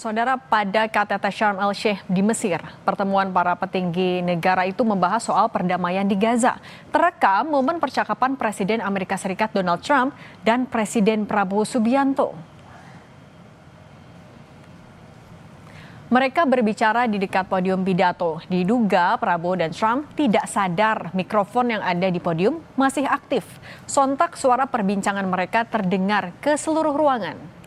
Saudara, pada KTT Sharm el-Sheikh di Mesir, pertemuan para petinggi negara itu membahas soal perdamaian di Gaza. Terekam momen percakapan Presiden Amerika Serikat Donald Trump dan Presiden Prabowo Subianto. Mereka berbicara di dekat podium pidato. Diduga Prabowo dan Trump tidak sadar mikrofon yang ada di podium masih aktif. Sontak suara perbincangan mereka terdengar ke seluruh ruangan.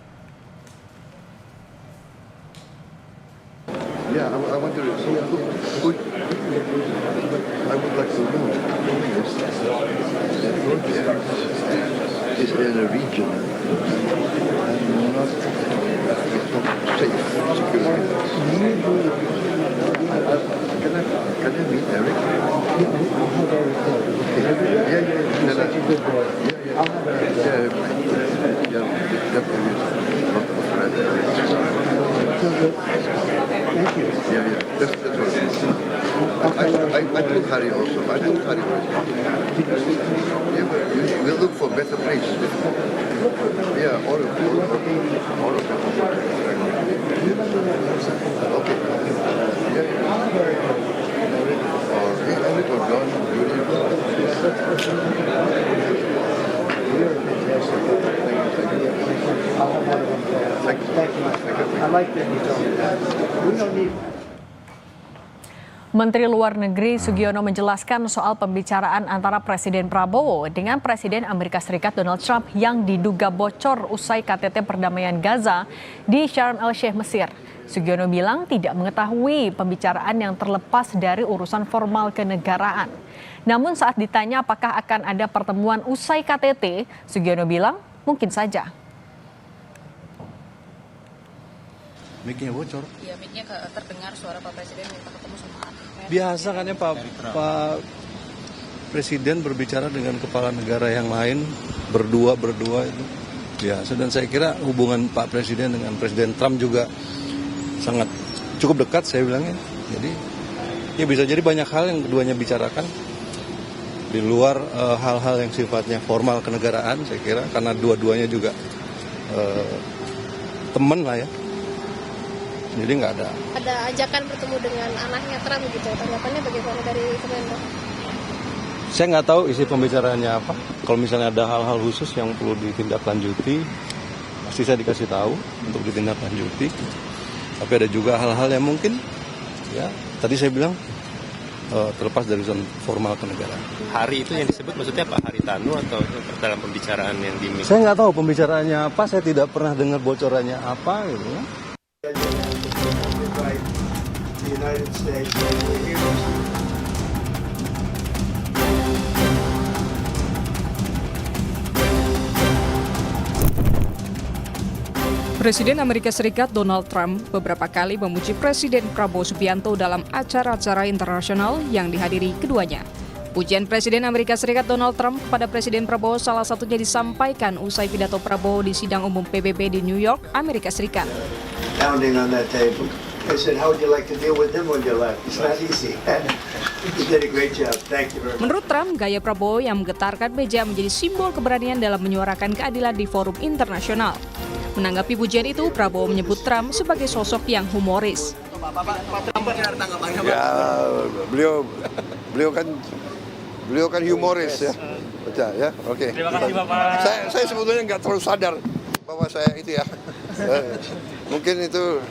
Yeah, I want to see who I would like to know is in a region and not safe security. Can I meet Eric? Thank you. Yeah, that's what I told Harry also. I told Harry also. Yeah, we'll look for better place. Yeah, all of them. Okay. Yeah. Or Eric or John. Menteri Luar Negeri Sugiono menjelaskan soal pembicaraan antara Presiden Prabowo dengan Presiden Amerika Serikat Donald Trump yang diduga bocor usai KTT perdamaian Gaza di Sharm el-Sheikh, Mesir. Sugiono bilang tidak mengetahui pembicaraan yang terlepas dari urusan formal kenegaraan. Namun saat ditanya apakah akan ada pertemuan usai KTT, Sugiono bilang mungkin saja. Mic-nya bocor. Iya, mic-nya terdengar suara Pak Presiden minta ketemu sama Biasa kan ya Pak Presiden berbicara dengan kepala negara yang lain berdua itu biasa, dan saya kira hubungan Pak Presiden dengan Presiden Trump juga sangat cukup dekat saya bilangnya. Jadi ya bisa jadi banyak hal yang keduanya bicarakan di luar hal-hal yang sifatnya formal kenegaraan, saya kira, karena dua-duanya juga teman lah ya. Jadi nggak ada. Ada ajakan bertemu dengan anaknya Trump gitu. Tanggapannya bagaimana dari Fernando? Saya nggak tahu isi pembicaraannya apa. Kalau misalnya ada hal-hal khusus yang perlu ditindaklanjuti, pasti saya dikasih tahu untuk ditindaklanjuti. Tapi ada juga hal-hal yang mungkin, ya tadi saya bilang terlepas dari urusan formal kenegaraan. Hari itu yang disebut maksudnya apa? Hari Tanu atau dalam pembicaraan yang di? Saya nggak tahu pembicaraannya apa. Saya tidak pernah dengar bocorannya apa gitu ya. Presiden Amerika Serikat Donald Trump beberapa kali memuji Presiden Prabowo Subianto dalam acara-acara internasional yang dihadiri keduanya. Pujian Presiden Amerika Serikat Donald Trump pada Presiden Prabowo salah satunya disampaikan usai pidato Prabowo di sidang umum PBB di New York, Amerika Serikat. Pounding on that table. I said, how would you like to deal with him when you left? It's not easy. You did a great job. Thank you very much. Menurut Trump, gaya Prabowo yang menggetarkan meja menjadi simbol keberanian dalam menyuarakan keadilan di forum internasional. Menanggapi pujian itu, Prabowo menyebut Trump sebagai sosok yang humoris. Ya, beliau kan humoris ya. Baca ya. Oke. Terima kasih Bapak. Saya sebetulnya nggak terlalu sadar bahwa saya itu ya. Mungkin itu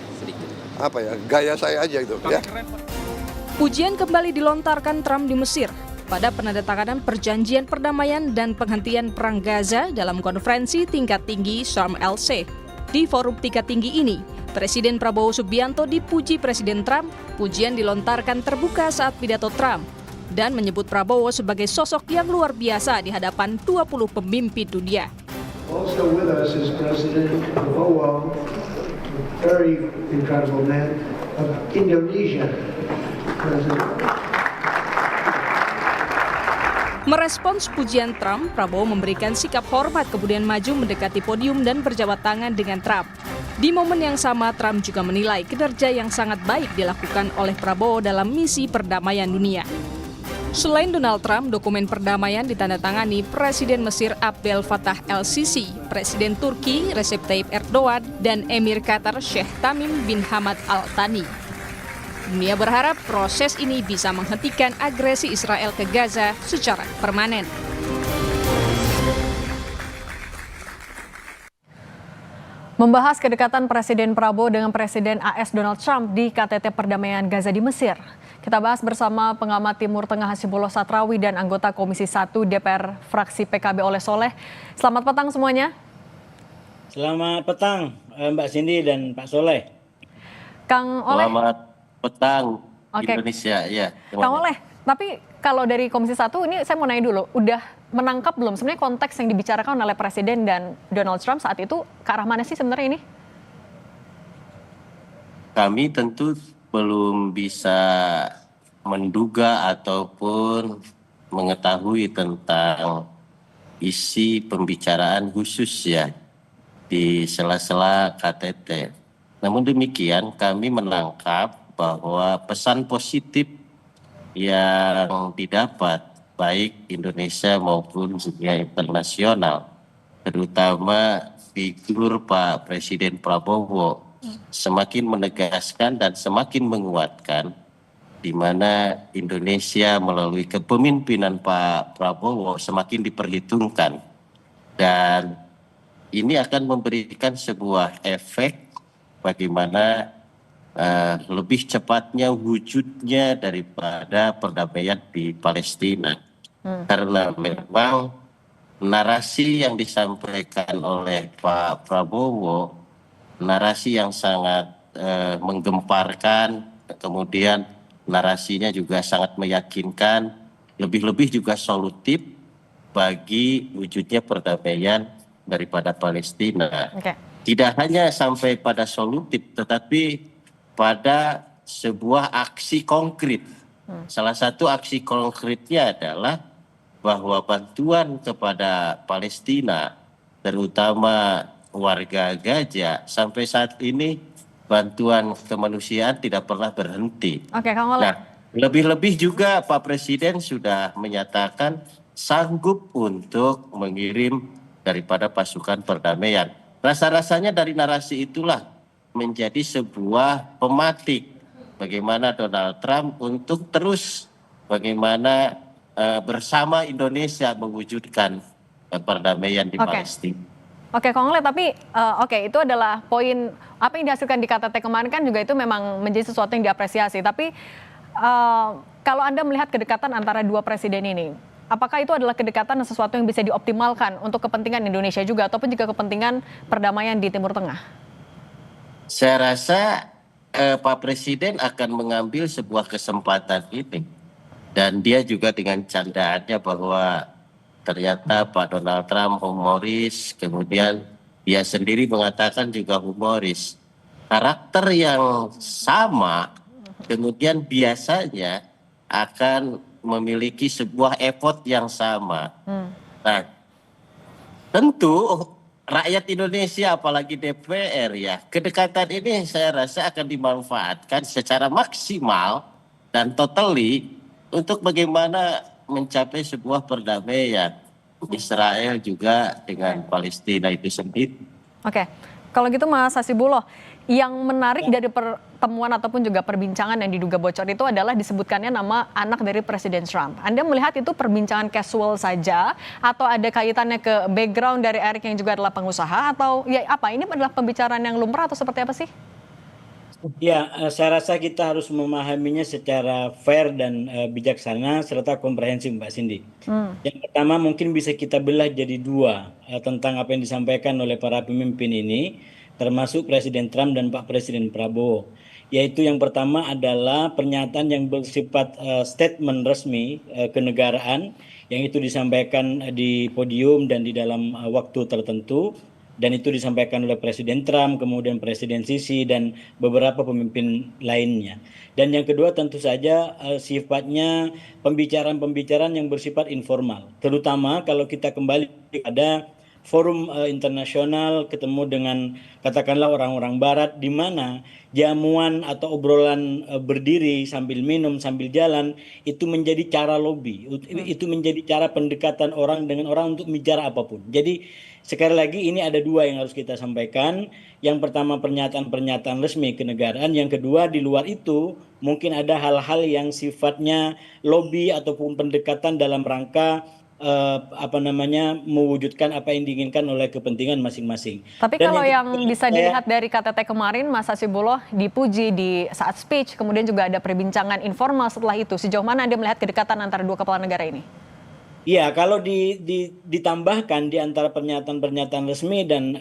apa ya, gaya saya aja gitu ya. Pujian kembali dilontarkan Trump di Mesir pada penandatanganan perjanjian perdamaian dan penghentian perang Gaza dalam konferensi tingkat tinggi Sharm el-Sheikh. Di forum tingkat tinggi ini, Presiden Prabowo Subianto dipuji Presiden Trump. Pujian dilontarkan terbuka saat pidato Trump dan menyebut Prabowo sebagai sosok yang luar biasa di hadapan 20 pemimpin dunia. Also with us is President Prabowo, very incredible man of Indonesia. Merespons pujian Trump, Prabowo memberikan sikap hormat kemudian maju mendekati podium dan berjabat tangan dengan Trump. Di momen yang sama, Trump juga menilai kinerja yang sangat baik dilakukan oleh Prabowo dalam misi perdamaian dunia. Selain Donald Trump, dokumen perdamaian ditandatangani Presiden Mesir Abdel Fattah el-Sisi, Presiden Turki Recep Tayyip Erdogan, dan Emir Qatar Sheikh Tamim bin Hamad Al Thani. Dunia berharap proses ini bisa menghentikan agresi Israel ke Gaza secara permanen. Membahas kedekatan Presiden Prabowo dengan Presiden AS Donald Trump di KTT Perdamaian Gaza di Mesir. Kita bahas bersama pengamat Timur Tengah Hasibullah Satrawi dan anggota Komisi 1 DPR fraksi PKB Oleh Soleh. Selamat petang semuanya. Selamat petang Mbak Cindy dan Pak Soleh. Kang Oleh. Selamat petang Oke. Indonesia, ya. Kang Oleh, tapi kalau dari Komisi 1 ini saya mau nanya dulu, udah menangkap belum sebenarnya konteks yang dibicarakan oleh Presiden dan Donald Trump saat itu ke arah mana sih sebenarnya ini? Kami tentu belum bisa menduga ataupun mengetahui tentang isi pembicaraan khusus ya di sela-sela KTT. Namun demikian kami menangkap bahwa pesan positif yang didapat baik Indonesia maupun dunia internasional, terutama figur Pak Presiden Prabowo semakin menegaskan dan semakin menguatkan di mana Indonesia melalui kepemimpinan Pak Prabowo semakin diperhitungkan, dan ini akan memberikan sebuah efek bagaimana lebih cepatnya wujudnya daripada perdamaian di Palestina. Karena memang narasi yang disampaikan oleh Pak Prabowo, narasi yang sangat menggemparkan, kemudian narasinya juga sangat meyakinkan, lebih-lebih juga solutif bagi wujudnya perdamaian daripada Palestina. Oke. Tidak hanya sampai pada solutif, tetapi pada sebuah aksi konkret. Salah satu aksi konkretnya adalah bahwa bantuan kepada Palestina, terutama warga Gaza, sampai saat ini bantuan kemanusiaan tidak pernah berhenti. Oke, Kang Oleh. Nah, lebih-lebih juga Pak Presiden sudah menyatakan sanggup untuk mengirim daripada pasukan perdamaian. Rasa-rasanya dari narasi itulah menjadi sebuah pematik bagaimana Donald Trump untuk terus bagaimana bersama Indonesia mewujudkan perdamaian di Palestina. Oke, Kang Oleh, tapi itu adalah poin apa yang dihasilkan di KTT kemarin kan juga itu memang menjadi sesuatu yang diapresiasi. Tapi kalau Anda melihat kedekatan antara dua presiden ini, apakah itu adalah kedekatan dan sesuatu yang bisa dioptimalkan untuk kepentingan Indonesia juga ataupun juga kepentingan perdamaian di Timur Tengah? Saya rasa Pak Presiden akan mengambil sebuah kesempatan ini, dan dia juga dengan candaannya bahwa ternyata Pak Donald Trump humoris, kemudian dia sendiri mengatakan juga humoris. Karakter yang sama kemudian biasanya akan memiliki sebuah effort yang sama. Nah, tentu rakyat Indonesia apalagi DPR ya, kedekatan ini saya rasa akan dimanfaatkan secara maksimal dan totally untuk bagaimana mencapai sebuah perdamaian Israel juga dengan Palestina itu sendiri. Oke, kalau gitu Mas Hasibullah, yang menarik dari pertemuan ataupun juga perbincangan yang diduga bocor itu adalah disebutkannya nama anak dari Presiden Trump. Anda melihat itu perbincangan casual saja atau ada kaitannya ke background dari Eric yang juga adalah pengusaha, atau ya apa, ini adalah pembicaraan yang lumrah atau seperti apa sih? Ya, saya rasa kita harus memahaminya secara fair dan bijaksana serta komprehensif, Mbak Cindy. Yang pertama mungkin bisa kita belah jadi dua tentang apa yang disampaikan oleh para pemimpin ini, termasuk Presiden Trump dan Pak Presiden Prabowo. Yaitu yang pertama adalah pernyataan yang bersifat statement resmi kenegaraan, yang itu disampaikan di podium dan di dalam waktu tertentu. Dan itu disampaikan oleh Presiden Trump, kemudian Presiden Sisi, dan beberapa pemimpin lainnya. Dan yang kedua tentu saja sifatnya pembicaraan-pembicaraan yang bersifat informal. Terutama kalau kita kembali pada forum internasional, ketemu dengan katakanlah orang-orang barat, di mana jamuan atau obrolan berdiri sambil minum sambil jalan itu menjadi cara lobby, itu menjadi cara pendekatan orang dengan orang untuk bicara apapun. Jadi sekali lagi ini ada dua yang harus kita sampaikan. Yang pertama pernyataan-pernyataan resmi kenegaraan, yang kedua di luar itu mungkin ada hal-hal yang sifatnya lobby ataupun pendekatan dalam rangka mewujudkan apa yang diinginkan oleh kepentingan masing-masing. Tapi Dan kalau yang ketiga, bisa dilihat dari KTT kemarin, Mas Hasibuloh dipuji di saat speech, kemudian juga ada perbincangan informal setelah itu. Sejauh mana Anda melihat kedekatan antara dua kepala negara ini? Iya, kalau ditambahkan di antara pernyataan-pernyataan resmi dan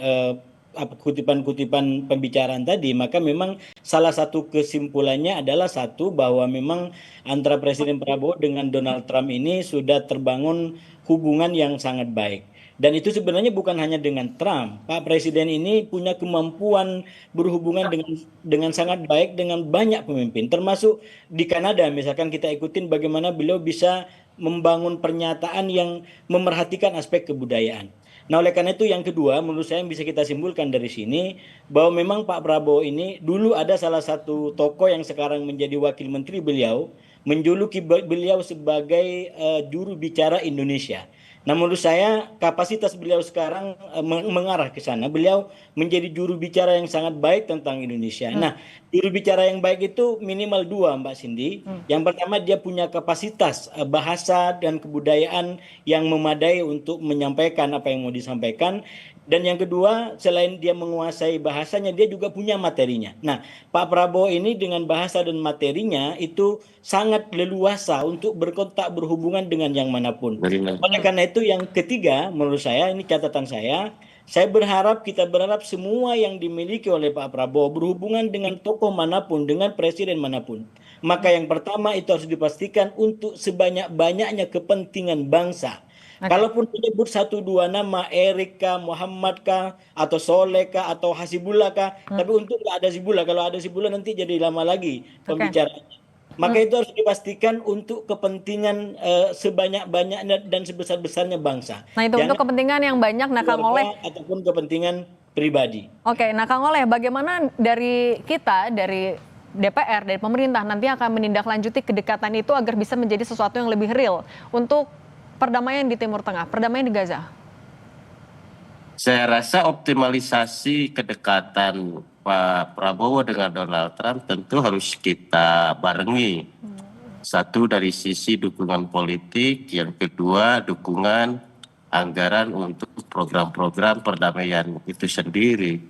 kutipan-kutipan pembicaraan tadi, maka memang salah satu kesimpulannya adalah bahwa memang antara Presiden Prabowo dengan Donald Trump ini sudah terbangun hubungan yang sangat baik. Dan itu sebenarnya bukan hanya dengan Trump. Pak Presiden ini punya kemampuan berhubungan dengan sangat baik dengan banyak pemimpin, termasuk di Kanada. Misalkan kita ikutin bagaimana beliau bisa membangun pernyataan yang memerhatikan aspek kebudayaan. Nah, oleh karena itu yang kedua menurut saya yang bisa kita simpulkan dari sini bahwa memang Pak Prabowo ini dulu ada salah satu tokoh yang sekarang menjadi wakil menteri beliau menjuluki beliau sebagai juru bicara Indonesia. Nah, menurut saya kapasitas beliau sekarang mengarah ke sana. Beliau menjadi juru bicara yang sangat baik tentang Indonesia. Nah, juru bicara yang baik itu minimal dua, Mbak Cindy. Yang pertama, dia punya kapasitas bahasa dan kebudayaan yang memadai untuk menyampaikan apa yang mau disampaikan. Dan yang kedua, selain dia menguasai bahasanya, dia juga punya materinya. Nah, Pak Prabowo ini dengan bahasa dan materinya itu sangat leluasa untuk berkontak, berhubungan dengan yang manapun. Oleh karena itu yang ketiga, menurut saya, ini catatan saya kita berharap semua yang dimiliki oleh Pak Prabowo berhubungan dengan tokoh manapun, dengan presiden manapun. Maka yang pertama itu harus dipastikan untuk sebanyak-banyaknya kepentingan bangsa. Kalaupun menyebut 1-2 nama, Erik kah, Muhammad kah, atau Soleh kah, atau Hasibullah kah, tapi untuk nggak ada Hasibullah. Kalau ada Hasibullah nanti jadi lama lagi pembicaraannya. Maka itu harus dipastikan untuk kepentingan sebanyak-banyaknya dan sebesar-besarnya bangsa. Nah, itu untuk kepentingan yang banyak, nah Kang Oleh. Ataupun kepentingan pribadi. Oke, nah Kang Oleh, bagaimana dari kita, dari DPR, dari pemerintah nanti akan menindaklanjuti kedekatan itu agar bisa menjadi sesuatu yang lebih real untuk perdamaian di Timur Tengah, perdamaian di Gaza? Saya rasa optimalisasi kedekatan Pak Prabowo dengan Donald Trump tentu harus kita barengi. Satu dari sisi dukungan politik, yang kedua dukungan anggaran untuk program-program perdamaian itu sendiri.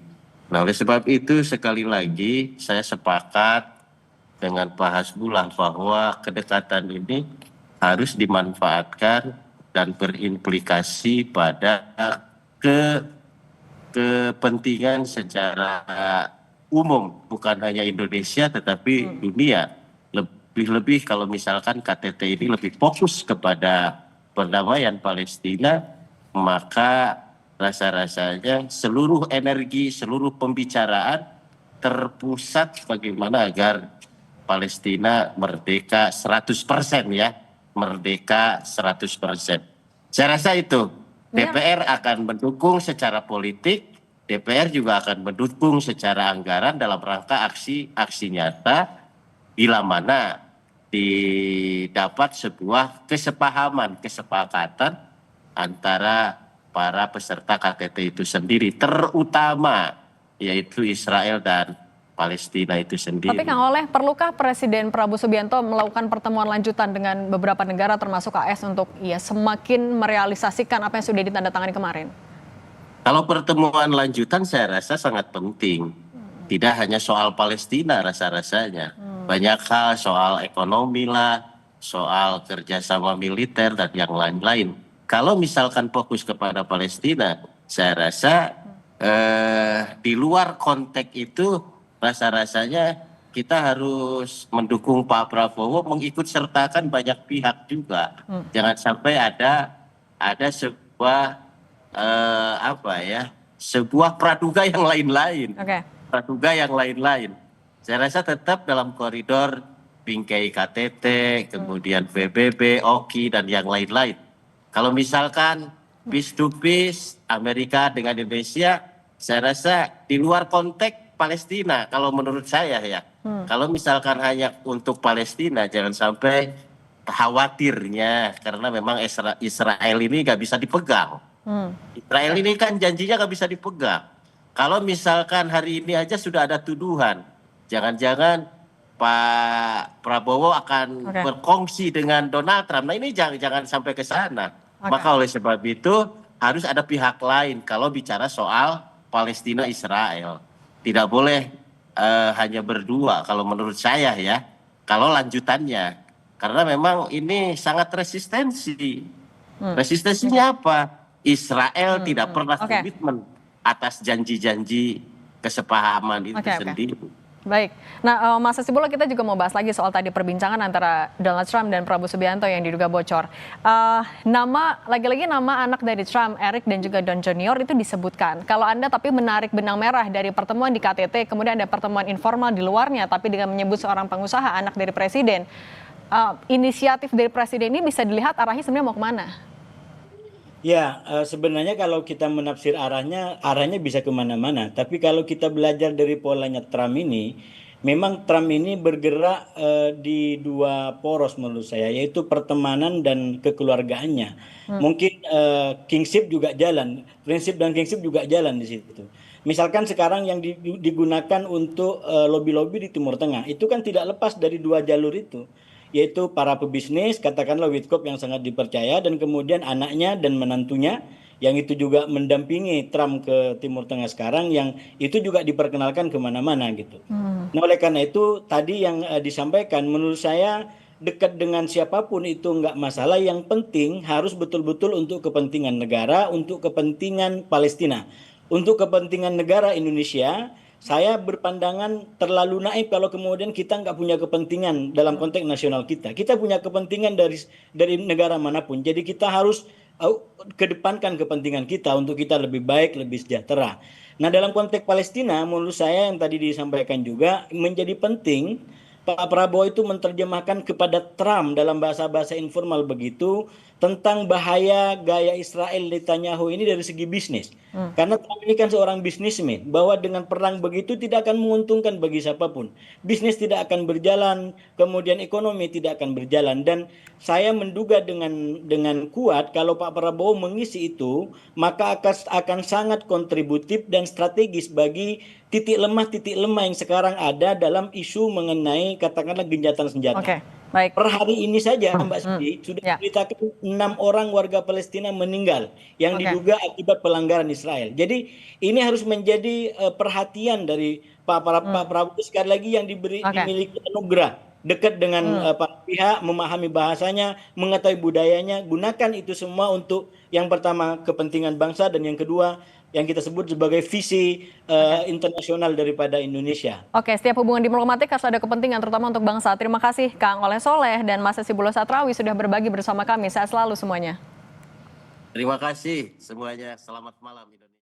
Nah, oleh sebab itu sekali lagi saya sepakat dengan Pak Hasbullah bahwa kedekatan ini harus dimanfaatkan dan berimplikasi pada kepentingan secara umum, bukan hanya Indonesia tetapi dunia. Lebih-lebih kalau misalkan KTT ini lebih fokus kepada perdamaian Palestina, maka rasa-rasanya seluruh energi, seluruh pembicaraan terpusat bagaimana agar Palestina merdeka 100% ya. Merdeka 100%. Saya rasa itu DPR akan mendukung secara politik, DPR juga akan mendukung secara anggaran dalam rangka aksi nyata bila mana didapat sebuah kesepakatan antara para peserta KTT itu sendiri, terutama yaitu Israel dan Palestina itu sendiri. Tapi Kang Oleh, perlukah Presiden Prabowo Subianto melakukan pertemuan lanjutan dengan beberapa negara termasuk AS untuk semakin merealisasikan apa yang sudah ditandatangani kemarin? Kalau pertemuan lanjutan saya rasa sangat penting. Tidak hanya soal Palestina rasa-rasanya. Banyak hal soal ekonomi lah, soal kerjasama militer dan yang lain-lain. Kalau misalkan fokus kepada Palestina, saya rasa di luar konteks itu rasa-rasanya kita harus mendukung Pak Prabowo, mengikut sertakan banyak pihak juga. Jangan sampai ada sebuah sebuah praduga yang lain-lain. Praduga yang lain-lain. Saya rasa tetap dalam koridor bingkai KTT, kemudian PBB, OKI dan yang lain-lain. Kalau misalkan peace to peace Amerika dengan Indonesia, saya rasa di luar konteks Palestina kalau menurut saya ya. Kalau misalkan hanya untuk Palestina, jangan sampai khawatirnya karena memang Israel ini nggak bisa dipegang. Israel ini kan janjinya nggak bisa dipegang. Kalau misalkan hari ini aja sudah ada tuduhan, jangan-jangan Pak Prabowo akan berkongsi dengan Donald Trump. Nah ini jangan sampai ke sana. Maka oleh sebab itu harus ada pihak lain kalau bicara soal Palestina Israel. Tidak boleh hanya berdua kalau menurut saya ya. Kalau lanjutannya. Karena memang ini sangat resistensi. Resistensinya apa? Israel tidak pernah komitmen atas janji-janji kesepahaman itu sendiri. Baik. Nah, Mas Hasibulo, kita juga mau bahas lagi soal tadi perbincangan antara Donald Trump dan Prabowo Subianto yang diduga bocor. Lagi-lagi nama anak dari Trump, Eric dan juga Don Junior itu disebutkan. Kalau Anda tapi menarik benang merah dari pertemuan di KTT, kemudian ada pertemuan informal di luarnya, tapi dengan menyebut seorang pengusaha anak dari presiden, inisiatif dari presiden ini bisa dilihat arahnya sebenarnya mau kemana? Ya, sebenarnya kalau kita menafsir arahnya bisa kemana-mana. Tapi kalau kita belajar dari polanya Trump ini, memang Trump ini bergerak di dua poros menurut saya, yaitu pertemanan dan kekeluargaannya. Mungkin kingship juga jalan, prinsip dan kingship juga jalan di situ. Misalkan sekarang yang digunakan untuk lobby-lobby di Timur Tengah, itu kan tidak lepas dari dua jalur itu. Yaitu para pebisnis, katakanlah Witkoff yang sangat dipercaya, dan kemudian anaknya dan menantunya yang itu juga mendampingi Trump ke Timur Tengah sekarang, yang itu juga diperkenalkan kemana-mana gitu. Nah oleh karena itu tadi yang disampaikan menurut saya dekat dengan siapapun itu nggak masalah, yang penting harus betul-betul untuk kepentingan negara, untuk kepentingan Palestina, untuk kepentingan negara Indonesia. Saya berpandangan terlalu naif kalau kemudian kita nggak punya kepentingan dalam konteks nasional kita. Kita punya kepentingan dari negara manapun. Jadi kita harus kedepankan kepentingan kita untuk kita lebih baik, lebih sejahtera. Nah dalam konteks Palestina menurut saya yang tadi disampaikan juga menjadi penting Pak Prabowo itu menerjemahkan kepada Trump dalam bahasa-bahasa informal begitu tentang bahaya gaya Israel Netanyahu ini dari segi bisnis. Karena Trump ini kan seorang bisnismen, bahwa dengan perang begitu tidak akan menguntungkan bagi siapapun. Bisnis tidak akan berjalan, kemudian ekonomi tidak akan berjalan. Dan saya menduga dengan kuat kalau Pak Prabowo mengisi itu, maka akan sangat kontributif dan strategis bagi titik lemah yang sekarang ada dalam isu mengenai katakanlah gencatan senjata. Baik. Per hari ini saja Mbak Siti sudah diberitakan 6 orang warga Palestina meninggal yang diduga akibat pelanggaran Israel. Jadi ini harus menjadi perhatian dari Pak Prabowo, sekali lagi yang dimiliki anugerah dekat dengan para pihak, memahami bahasanya, mengetahui budayanya, gunakan itu semua untuk yang pertama kepentingan bangsa, dan yang kedua yang kita sebut sebagai visi internasional daripada Indonesia. Oke, setiap hubungan diplomatik harus ada kepentingan, terutama untuk bangsa. Terima kasih Kang Oleh Soleh dan Mas Hasibulo Satrawi sudah berbagi bersama kami. Sehat selalu semuanya. Terima kasih semuanya. Selamat malam Indonesia.